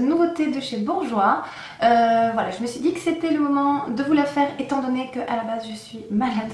nouveauté de chez Bourjois. Voilà, je me suis dit que c'était le moment de vous la faire étant donné qu'à la base je suis malade.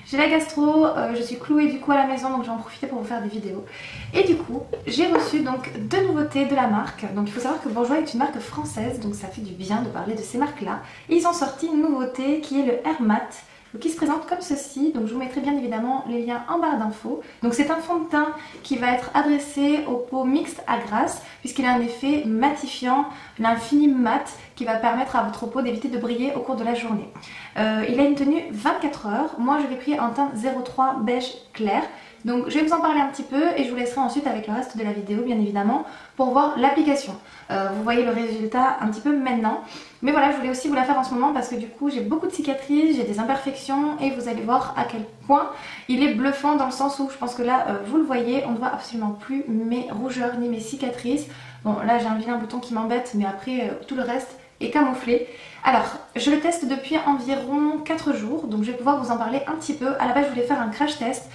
J'ai la gastro, je suis clouée du coup à la maison, donc j'en profite pour vous faire des vidéos. Et du coup, j'ai reçu donc deux nouveautés de la marque. Donc il faut savoir que Bourjois est une marque française, donc ça fait du bien de parler de ces marques-là. Et ils ont sorti une nouveauté qui est le Air Matte, qui se présente comme ceci. Donc je vous mettrai bien évidemment les liens en barre d'infos. Donc c'est un fond de teint qui va être adressé aux peaux mixtes à grasses, puisqu'il a un effet matifiant, il a un fini mat qui va permettre à votre peau d'éviter de briller au cours de la journée. Il a une tenue 24 heures. Moi je l'ai pris en teint 03 beige clair. Donc je vais vous en parler un petit peu et je vous laisserai ensuite avec le reste de la vidéo bien évidemment pour voir l'application. Vous voyez le résultat un petit peu maintenant. Mais voilà, je voulais aussi vous la faire en ce moment parce que du coup j'ai beaucoup de cicatrices, j'ai des imperfections et vous allez voir à quel point il est bluffant dans le sens où je pense que là vous le voyez, on ne voit absolument plus mes rougeurs ni mes cicatrices. Bon là j'ai un vilain bouton qui m'embête mais après tout le reste est camouflé. Alors je le teste depuis environ 4 jours donc je vais pouvoir vous en parler un petit peu. À la base je voulais faire un crash test.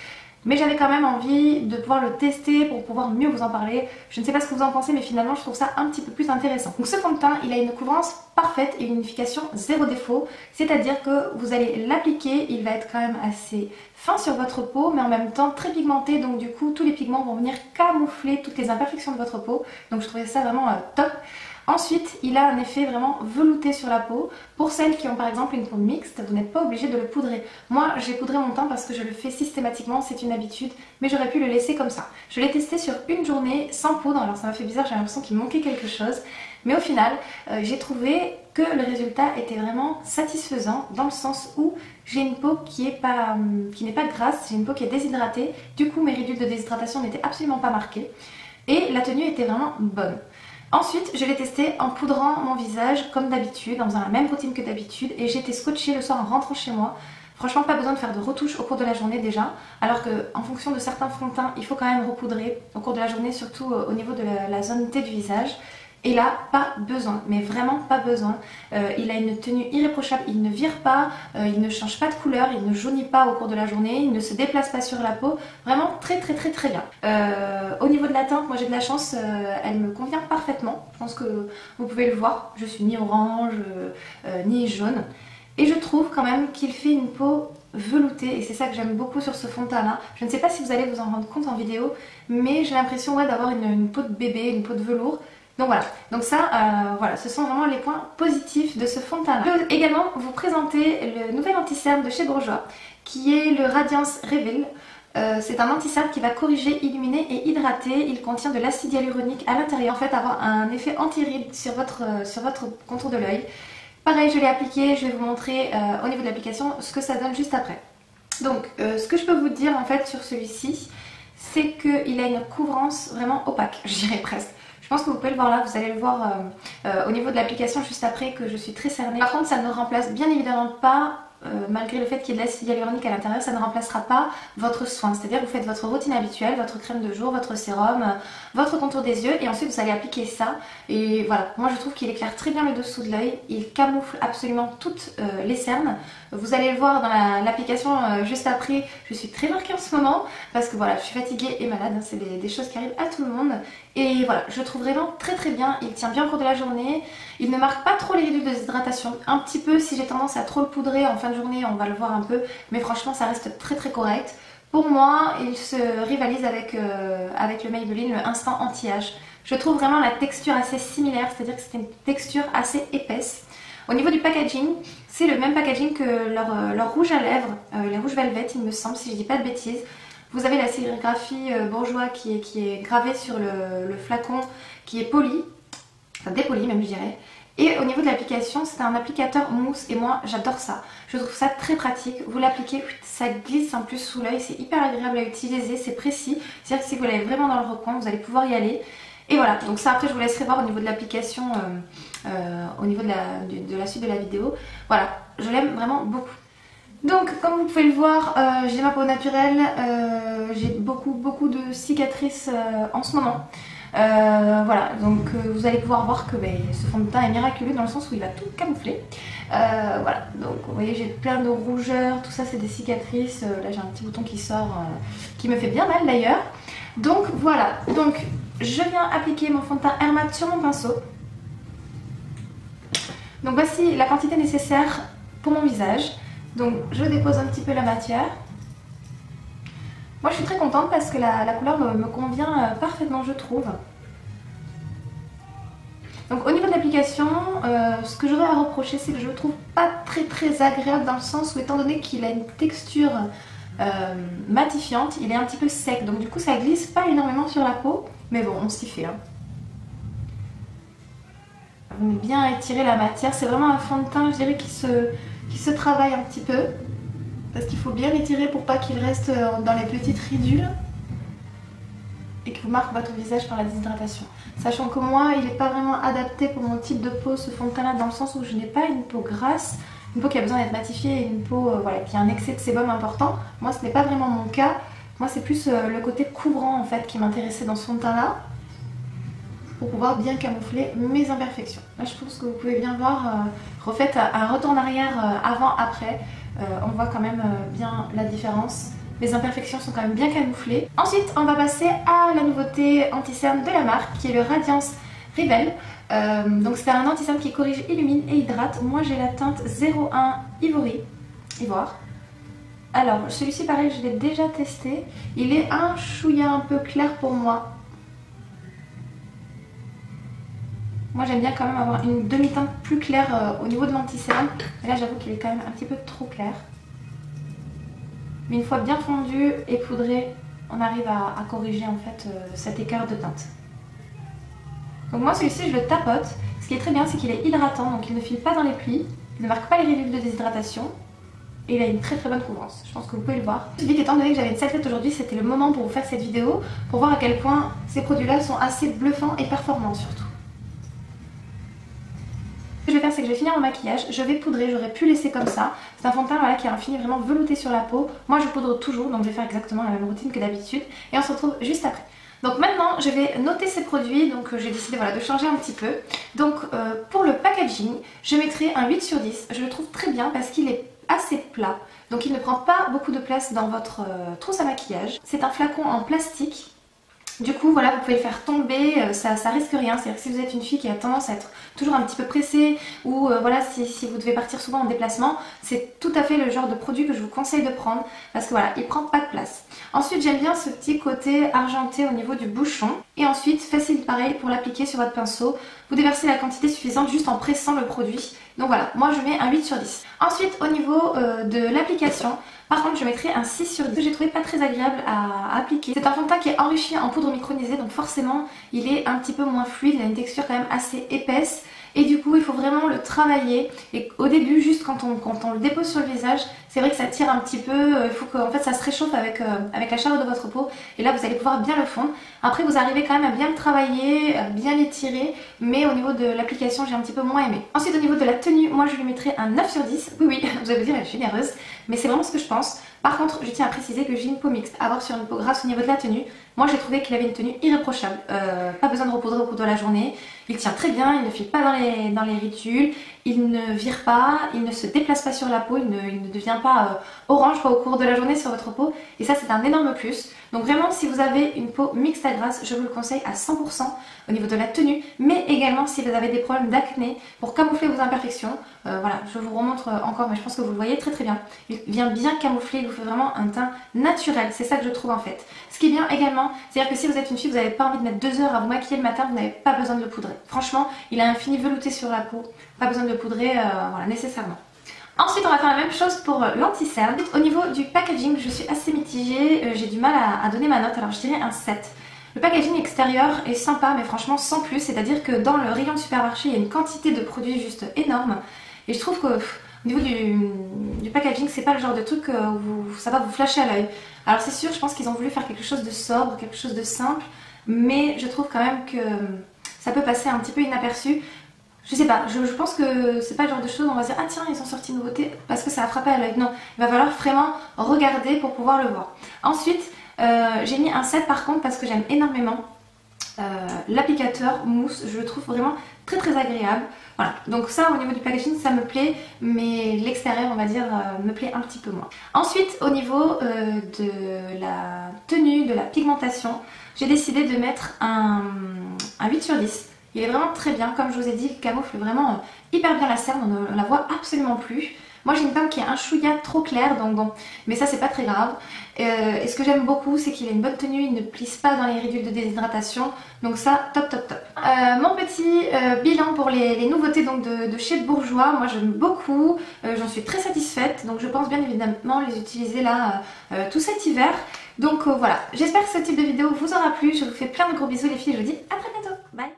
Mais j'avais quand même envie de pouvoir le tester pour pouvoir mieux vous en parler. Je ne sais pas ce que vous en pensez mais finalement je trouve ça un petit peu plus intéressant. Donc ce fond de teint il a une couvrance parfaite et une unification zéro défaut. C'est-à-dire que vous allez l'appliquer, il va être quand même assez fin sur votre peau mais en même temps très pigmenté. Donc du coup tous les pigments vont venir camoufler toutes les imperfections de votre peau. Donc je trouvais ça vraiment top. Ensuite, il a un effet vraiment velouté sur la peau. Pour celles qui ont par exemple une peau mixte, vous n'êtes pas obligé de le poudrer. Moi, j'ai poudré mon teint parce que je le fais systématiquement, c'est une habitude, mais j'aurais pu le laisser comme ça. Je l'ai testé sur une journée sans poudre, alors ça m'a fait bizarre, j'ai l'impression qu'il manquait quelque chose. Mais au final, j'ai trouvé que le résultat était vraiment satisfaisant dans le sens où j'ai une peau qui n'est pas grasse, j'ai une peau qui est déshydratée. Du coup, mes ridules de déshydratation n'étaient absolument pas marquées. Et la tenue était vraiment bonne. Ensuite, je l'ai testé en poudrant mon visage comme d'habitude, en faisant la même routine que d'habitude et j'ai été scotchée le soir en rentrant chez moi. Franchement, pas besoin de faire de retouches au cours de la journée déjà, alors qu'en fonction de certains fonds de teint, il faut quand même repoudrer au cours de la journée, surtout au niveau de la zone T du visage. Et là, pas besoin, mais vraiment pas besoin. Il a une tenue irréprochable, il ne vire pas, il ne change pas de couleur, il ne jaunit pas au cours de la journée, il ne se déplace pas sur la peau. Vraiment très bien. Au niveau de la teinte, moi j'ai de la chance, elle me convient parfaitement. Je pense que vous pouvez le voir, je suis ni orange, ni jaune. Et je trouve quand même qu'il fait une peau veloutée et c'est ça que j'aime beaucoup sur ce fond de teint là. Je ne sais pas si vous allez vous en rendre compte en vidéo, mais j'ai l'impression d'avoir une peau de bébé, une peau de velours. Donc voilà, donc ça, voilà, ce sont vraiment les points positifs de ce fond de teint là. Je vais également vous présenter le nouvel anti-cerne de chez Bourjois, qui est le Radiance Reveal. C'est un anti-cerne qui va corriger, illuminer et hydrater. Il contient de l'acide hyaluronique à l'intérieur, en fait avoir un effet anti-rides sur votre contour de l'œil. Pareil, je l'ai appliqué, je vais vous montrer au niveau de l'application ce que ça donne juste après. Donc, ce que je peux vous dire en fait sur celui-ci, c'est qu'il a une couvrance vraiment opaque, je dirais presque. Je pense que vous pouvez le voir là, vous allez le voir au niveau de l'application juste après que je suis très cernée. Par contre, ça ne remplace bien évidemment pas, malgré le fait qu'il y ait de l'acide hyaluronique à l'intérieur, ça ne remplacera pas votre soin. C'est-à-dire que vous faites votre routine habituelle, votre crème de jour, votre sérum, votre contour des yeux et ensuite vous allez appliquer ça. Et voilà, moi je trouve qu'il éclaire très bien le dessous de l'œil, il camoufle absolument toutes les cernes. Vous allez le voir dans l'application juste après, je suis très marquée en ce moment parce que voilà, je suis fatiguée et malade, hein, c'est des choses qui arrivent à tout le monde. Et voilà, je le trouve vraiment très bien, il tient bien au cours de la journée, il ne marque pas trop les ridules de déshydratation, un petit peu si j'ai tendance à trop le poudrer en fin de journée, on va le voir un peu, mais franchement ça reste très correct. Pour moi, il se rivalise avec le Maybelline, le Instant Anti-Âge. Je trouve vraiment la texture assez similaire, c'est-à-dire que c'est une texture assez épaisse. Au niveau du packaging, c'est le même packaging que leur rouge à lèvres, les rouges velvet il me semble, si je dis pas de bêtises. Vous avez la sérigraphie Bourjois qui est gravée sur le flacon, qui est poli, enfin dépoli même je dirais. Et au niveau de l'application, c'est un applicateur mousse et moi j'adore ça. Je trouve ça très pratique. Vous l'appliquez, ça glisse en plus sous l'œil, c'est hyper agréable à utiliser, c'est précis. C'est-à-dire que si vous l'avez vraiment dans le recoin, vous allez pouvoir y aller. Et voilà, donc ça après je vous laisserai voir au niveau de l'application, au niveau de la suite de la vidéo. Voilà, je l'aime vraiment beaucoup. Donc comme vous pouvez le voir, j'ai ma peau naturelle, j'ai beaucoup de cicatrices en ce moment. Voilà, donc vous allez pouvoir voir que ce fond de teint est miraculeux dans le sens où il va tout camoufler. Voilà, donc vous voyez j'ai plein de rougeurs, tout ça c'est des cicatrices. Là j'ai un petit bouton qui sort, qui me fait bien mal d'ailleurs. Donc voilà, donc je viens appliquer mon fond de teint Air Matte sur mon pinceau. Donc voici la quantité nécessaire pour mon visage. Donc je dépose un petit peu la matière. Moi je suis très contente parce que la couleur me convient parfaitement, je trouve. Donc au niveau de l'application, ce que j'aurais à reprocher, c'est que je le trouve pas très agréable, dans le sens où, étant donné qu'il a une texture matifiante, il est un petit peu sec, donc du coup ça glisse pas énormément sur la peau, mais bon, on s'y fait. Hein. On aime bien étirer la matière, c'est vraiment un fond de teint, je dirais, qui se travaille un petit peu, parce qu'il faut bien l'étirer pour pas qu'il reste dans les petites ridules et que vous marque votre visage par la déshydratation. Sachant que moi, il n'est pas vraiment adapté pour mon type de peau, ce fond de teint là, dans le sens où je n'ai pas une peau grasse, une peau qui a besoin d'être matifiée et une peau voilà, qui a un excès de sébum important. Moi, ce n'est pas vraiment mon cas. Moi, c'est plus le côté couvrant en fait qui m'intéressait dans ce fond de teint là, pour pouvoir bien camoufler mes imperfections. Là, je pense que vous pouvez bien voir, refaites un retour en arrière avant-après, on voit quand même bien la différence. Les imperfections sont quand même bien camouflées. Ensuite, on va passer à la nouveauté anti-cerne de la marque, qui est le Radiance Rebel. Donc c'est un anti-cerne qui corrige, illumine et hydrate. Moi j'ai la teinte 01 Ivoire. Alors celui-ci pareil, je l'ai déjà testé. Il est un chouïa un peu clair pour moi. Moi j'aime bien quand même avoir une demi-teinte plus claire au niveau de l'anti-cerne. Et là j'avoue qu'il est quand même un petit peu trop clair. Mais une fois bien fondu et poudré, on arrive à corriger en fait cet écart de teinte. Donc moi celui-ci je le tapote. Ce qui est très bien, c'est qu'il est hydratant, donc il ne file pas dans les plis, il ne marque pas les ridules de déshydratation et il a une très bonne couvrance. Je pense que vous pouvez le voir. Je me suis dit qu'étant donné que j'avais une sacrette aujourd'hui, c'était le moment pour vous faire cette vidéo, pour voir à quel point ces produits-là sont assez bluffants et performants surtout. Ce que je vais faire, c'est que je vais finir mon maquillage, je vais poudrer, j'aurais pu laisser comme ça. C'est un fond de teint voilà, qui a un fini vraiment velouté sur la peau. Moi je poudre toujours, donc je vais faire exactement la même routine que d'habitude et on se retrouve juste après. Donc maintenant je vais noter ces produits, donc j'ai décidé voilà, de changer un petit peu. Donc pour le packaging, je mettrai un 8 sur 10, je le trouve très bien parce qu'il est assez plat. Donc il ne prend pas beaucoup de place dans votre trousse à maquillage. C'est un flacon en plastique. Du coup voilà, vous pouvez le faire tomber, ça risque rien. C'est-à-dire que si vous êtes une fille qui a tendance à être toujours un petit peu pressée, ou voilà, si vous devez partir souvent en déplacement, c'est tout à fait le genre de produit que je vous conseille de prendre, parce que voilà, il prend pas de place. Ensuite j'aime bien ce petit côté argenté au niveau du bouchon. Et ensuite facile pareil pour l'appliquer sur votre pinceau. Vous déversez la quantité suffisante juste en pressant le produit. Donc voilà, moi je mets un 8 sur 10. Ensuite au niveau de l'application, par contre je mettrai un 6 sur 10 que j'ai trouvé pas très agréable à appliquer. C'est un fond de teint qui est enrichi en poudre micronisée, donc forcément il est un petit peu moins fluide, il a une texture quand même assez épaisse. Et du coup il faut vraiment le travailler. Et au début, juste quand on le dépose sur le visage, c'est vrai que ça tire un petit peu. Il faut que en fait, ça se réchauffe avec la chaleur de votre peau. Et là vous allez pouvoir bien le fondre. Après vous arrivez quand même à bien le travailler, à bien l'étirer. Mais au niveau de l'application j'ai un petit peu moins aimé. Ensuite au niveau de la tenue, moi je lui mettrai un 9 sur 10. Oui, vous allez vous dire elle est généreuse. Mais c'est vraiment ce que je pense. Par contre je tiens à préciser que j'ai une peau mixte. Avoir sur une peau grasse au niveau de la tenue, moi j'ai trouvé qu'il avait une tenue irréprochable. Pas besoin de repoudrer au cours de la journée. Il tient très bien, il ne file pas dans les ridules, il ne vire pas, il ne se déplace pas sur la peau, il ne devient pas orange au cours de la journée sur votre peau. Et ça c'est un énorme plus. Donc vraiment si vous avez une peau mixte à grasse, je vous le conseille à 100% au niveau de la tenue. Mais également si vous avez des problèmes d'acné, pour camoufler vos imperfections. Voilà, je vous remontre encore, mais je pense que vous le voyez très bien. Il vient bien camoufler, il vous fait vraiment un teint naturel. C'est ça que je trouve en fait. Ce qui est bien également, c'est-à-dire que si vous êtes une fille, vous n'avez pas envie de mettre 2 heures à vous maquiller le matin, vous n'avez pas besoin de le poudrer. Franchement, il a un fini velouté sur la peau, pas besoin de le poudrer voilà, nécessairement. Ensuite, on va faire la même chose pour l'anti-cerne. Au niveau du packaging, je suis assez mitigée, j'ai du mal à donner ma note, alors je dirais un 7. Le packaging extérieur est sympa, mais franchement sans plus, c'est-à-dire que dans le rayon de supermarché, il y a une quantité de produits juste énorme. Et je trouve que au niveau du packaging, c'est pas le genre de truc où ça va vous flasher à l'œil. Alors c'est sûr, je pense qu'ils ont voulu faire quelque chose de sobre, quelque chose de simple, mais je trouve quand même que ça peut passer un petit peu inaperçu. Je sais pas, je pense que c'est pas le genre de choses où on va se dire ah tiens ils ont sorti une nouveauté parce que ça a frappé à l'œil. Non, il va falloir vraiment regarder pour pouvoir le voir. Ensuite, j'ai mis un 7 par contre parce que j'aime énormément l'applicateur mousse, je le trouve vraiment très agréable. Voilà, donc ça au niveau du packaging ça me plaît, mais l'extérieur on va dire me plaît un petit peu moins. Ensuite au niveau de la tenue, de la pigmentation, j'ai décidé de mettre un 8 sur 10. Il est vraiment très bien, comme je vous ai dit, il camoufle vraiment hyper bien la cerne, on ne la voit absolument plus. Moi j'ai une teinte qui est un chouïa trop claire, donc bon, mais ça c'est pas très grave. Et ce que j'aime beaucoup, c'est qu'il a une bonne tenue, il ne plisse pas dans les ridules de déshydratation, donc ça, top top top. Mon petit bilan pour les nouveautés donc de chez Bourjois, moi j'aime beaucoup, j'en suis très satisfaite, donc je pense bien évidemment les utiliser là tout cet hiver. Donc voilà, j'espère que ce type de vidéo vous aura plu, je vous fais plein de gros bisous les filles, je vous dis à très bientôt, bye.